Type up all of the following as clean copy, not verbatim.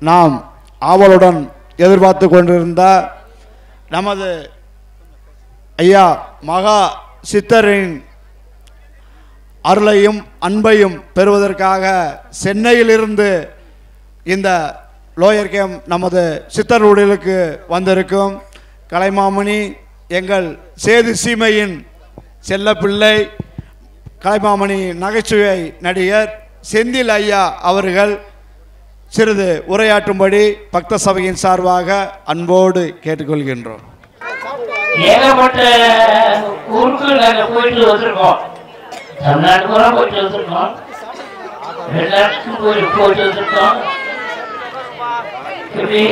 நாம் ஆவலுடன் எதிர்பார்த்து கொண்டிருந்த நமது ஐயா மகா சித்தரின் அருளையும் அன்பையும் பெறுவதற்காக சென்னையிலிருந்து இந்த லோயர் கேம்ப் நமது சித்தர்வுடலுக்கு வந்திருக்கும் கலைமாமணி எங்கள் சேது சீமையின் செல்லப்பிள்ளை கலைமாமணி நகைச்சுவை நடிகர் செந்தில் ஐயா அவர்கள் சிறிது உரையாற்றும்படி பக்த சபையின் சார்பாக அன்போடு கேட்டுக்கொள்கின்றோம். ஏகப்பட்ட ஊருக்கு நாங்கள் போயிட்டு வந்திருக்கோம். தமிழ்நாடு பூரா போயிட்டு வந்திருக்கோம். வெளிநாட்டுக்கும் போயிட்டு வந்திருக்கோம். இப்படி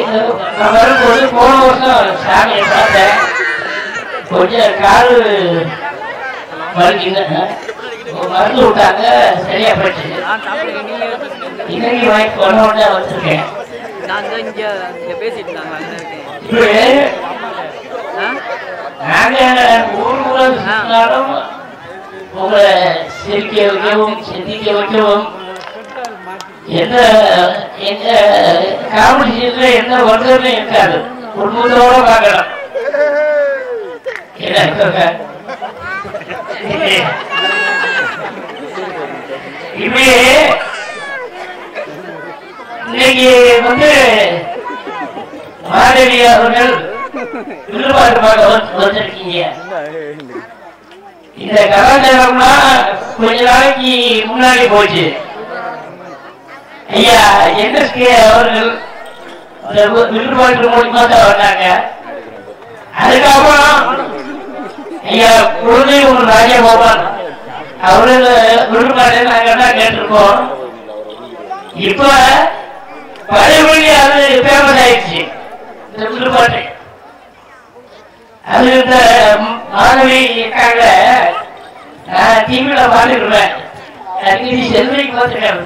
நான் வரும்போது போன வருஷம் சாமியை பார்த்தேன். கொஞ்சம் கால் மறுக்கிங்க மருந்து விட்டாங்க, சரியா போயிடுச்சு. இன்னைக்கு வாங்கி கொண்டு வந்திருக்கேன். நாங்க ஊர் ஊராலும் உங்களை சிரிக்க வைக்கவும் சிந்திக்க வைக்கவும் எந்த எங்க காம்படிஷன்ல எந்த ஒன்றுமே இருக்காது. குடும்பத்தோட பார்க்கலாம். இப்படி இன்னைக்கு மாதவி அவர்கள் விருதுபாடு வந்திருக்கீங்க. இந்த கலாச்சாரம்னா கொஞ்ச நாளைக்கு முன்னாடி போச்சு. ஐயா என்எஸ்கே அவர்கள் விருதுபாடு மூலியமா தான் வந்தாங்க. அதுக்கப்புறம் ஐயா குழந்தை ஒரு ராஜகோபால் அவர்கள் விருதுபாடு நாங்க தான் கேட்டிருக்கோம். இப்ப பழையபடி அது ஃபேமஸ் ஆயிடுச்சு. இந்த விருதுபாடு அது இந்த மாணவி இருக்காங்க. நான் டிவியில பாத்துருவேன். செல்விக்கு பார்த்துருக்காங்க.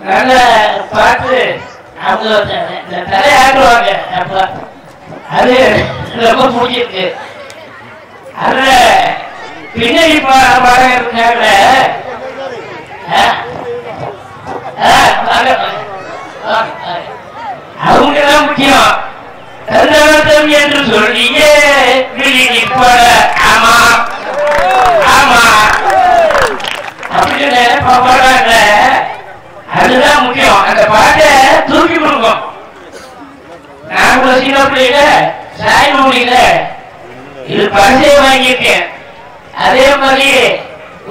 நல்லா பார்த்து அவங்க தலையாடுவாங்க. அப்ப அது ரொம்ப பிடிச்சிருக்கு. அதுல பின்னாடி பாடம் இருக்காங்க. அவங்கதான் முக்கியம். தந்தவர்த்தம் என்று சொல்லிய ஆமா ஆமா அப்படின்னு பாடுறாங்க. அதுதான் முக்கியம். அந்த பாட்டை தூக்கி கொடுக்கும். நான் கூட சின்ன பிள்ளையில சாய்மொழியில இது பரிசையை வாங்கியிருக்கேன். அதே மாதிரி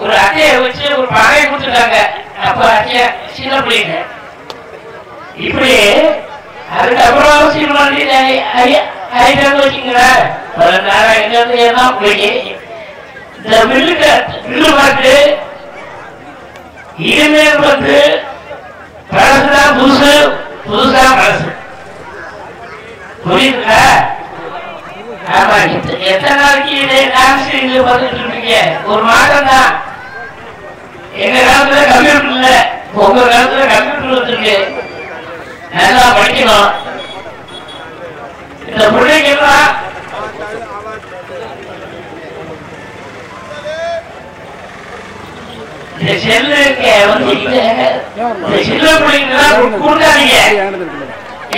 ஒரு அட்டையை வச்சு ஒரு பழைய கொடுத்துருக்காங்க. அப்ப அட்டைய சின்ன பிள்ளைங்க இப்படி அதுக்கப்புறம் சிறுமணியில ஐட்டம் வச்சுங்களேன். இந்த வில்லு பாட்டு இனிமேல் பழசுதான் புதுசு, புதுசா பழசு. புரியுதுங்களா? ஆமா. எத்தனை நாளைக்கு இதை டான்ஸ் பார்த்துட்டு இருக்கீங்க? ஒரு மாதம் தான். எங்க காலத்துல கம்ப்யூட்டர் இல்ல, உங்க காலத்துல கம்ப்யூட்டர் வச்சிருக்கு. நல்லா படிக்கணும். இந்த பிள்ளைங்கெல்லாம் இந்த செல்லு சின்ன பிள்ளைங்கெல்லாம் கொடுக்காதீங்க.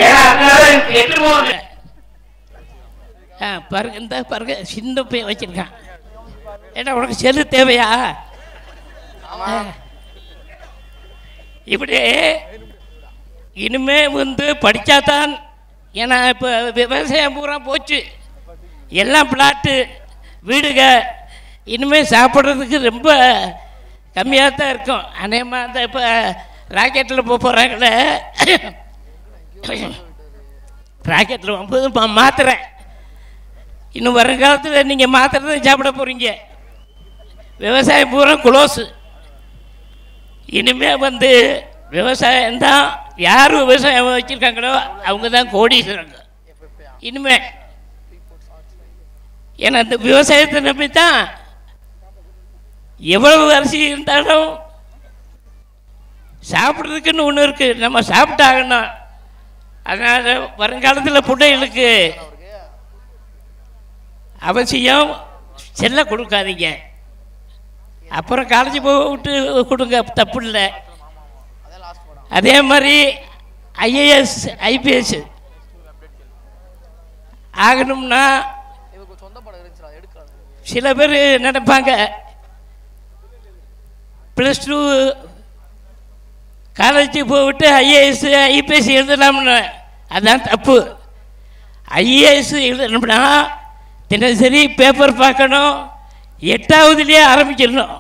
ஏன்னா அதனால கெட்டு போகுது. பாருங்க, இந்த பாருங்க சின்ன போய் வச்சிருக்கான். ஏன்னா உனக்கு செல்லு தேவையா? இப்படி இனிமே படித்தாதான். ஏன்னா இப்போ விவசாயம் பூரா போச்சு. எல்லாம் பிளாட்டு வீடுக. இனிமேல் சாப்பிட்றதுக்கு ரொம்ப கம்மியாக தான் இருக்கும். அநேகமாக அந்த இப்போ ராக்கெட்டில் போகிறாங்களே, ராக்கெட்டில் போகும்போது மாத்திரை. இன்னும் வருங்காலத்தில் நீங்கள் மாத்திரை தான் சாப்பிட போகிறீங்க. விவசாயம் பூரா குளோஸு. இனிமேல் விவசாயம்தான். யார் விவசாயம் வச்சுருக்காங்களோ அவங்க தான் கோடீஸ்வரங்க இனிமே. ஏன்னா இந்த விவசாயத்தை நம்பி தான் எவ்வளவு அரிசி இருந்தாலும் சாப்பிட்றதுக்குன்னு ஒன்று இருக்குது. நம்ம சாப்பிட்டாகணும். அதனால் வருங்காலத்தில் பிள்ளைகளுக்கு அவசியம் செல்ல கொடுக்காதீங்க. அப்புறம் காலேஜ் போய் விட்டு கொடுங்க, தப்பு இல்லை. அதே மாதிரி ஐஏஎஸ் ஐபிஎஸ் ஆகணும்னா சில பேர் நினைப்பாங்க +2 காலேஜுக்கு போய்விட்டு ஐஏஎஸ் ஐபிஎஸ் எழுதலாம்னு. அதுதான் தப்பு. ஐஏஎஸ் எழுதணும்னா தினசரி பேப்பர் பார்க்கணும். 8ஆவதுலேயே ஆரம்பிச்சிடணும்.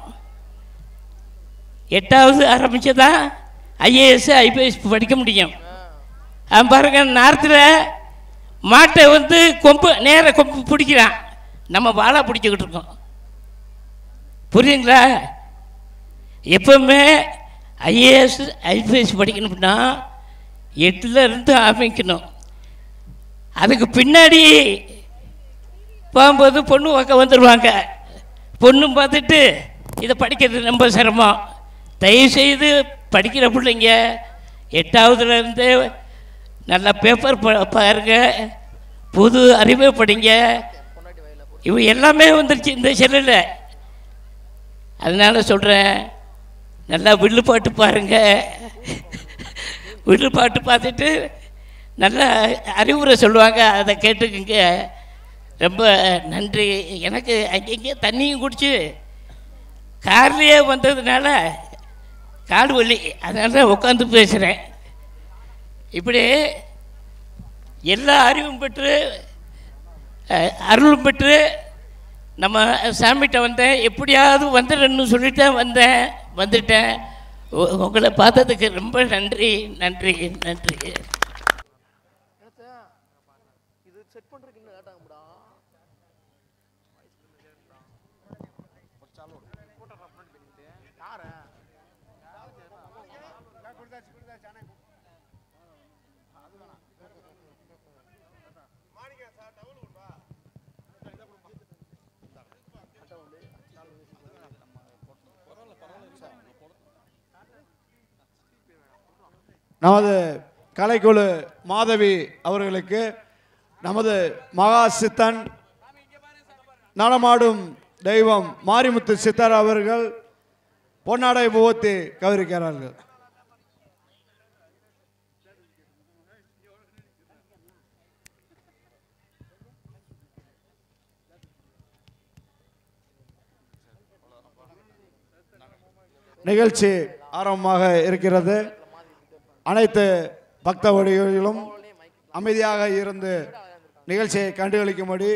8ஆவது ஆரம்பித்து தான் ஐஏஎஸ் ஐபிஎஸ் படிக்க முடியும். பாருங்க, நார்த்தில் மாட்டை கொம்பு நேர கொம்பு பிடிக்கிறான், நம்ம வாழை பிடிச்சிக்கிட்டு இருக்கோம். புரியுங்களா? எப்பவுமே ஐஏஎஸ் ஐபிஎஸ் படிக்கணும்னா 8லேருந்து ஆரம்பிக்கணும். அதுக்கு பின்னாடி போகும்போது பொண்ணு பார்க்க வந்துடுவாங்க. பொண்ணும் பார்த்துட்டு இதை படிக்கிறது ரொம்ப சிரமம். தயவுசெய்து படிக்கிற பிள்ளைங்க 8ஆவதுலேருந்து நல்லா பேப்பர் பாருங்க, புது அறிவை படிங்க. இவ எல்லாமே வந்துருச்சு இந்த செல்லில். அதனால் சொல்கிறேன், நல்லா வில்லு பாட்டு பாருங்கள். வில்லு பாட்டு பார்த்துட்டு நல்லா அறிவுரை சொல்லுவாங்க, அதை கேட்டுக்குங்க. ரொம்ப நன்றி. எனக்கு அங்கங்கே தண்ணியும் குடிச்சு கார்லேயே வந்ததுனால காடு வலி, அதனால உட்காந்து பேசுகிறேன். இப்படி எல்லா அறிவும் பெற்று அருளும் பெற்று நம்ம சாமிகிட்ட வந்தேன். எப்படியாவது வந்துடணும்னு சொல்லிட்டு வந்துட்டேன். உங்களை பார்த்ததுக்கு ரொம்ப நன்றி நன்றி நன்றி. நமது கலைக்குழு மாதவி அவர்களுக்கு நமது மகா சித்தன் நடமாடும் தெய்வம் மாரிமுத்து சித்தர் அவர்கள் பொன்னாடை புகுத்தி கௌரவிக்கிறார்கள். நிகழ்ச்சி ஆரம்பமாக இருக்கிறது. அனைத்து பக்த வடிகளும் அமைதியாக இருந்து நிகழ்ச்சியை கண்டுகளிக்கும்படி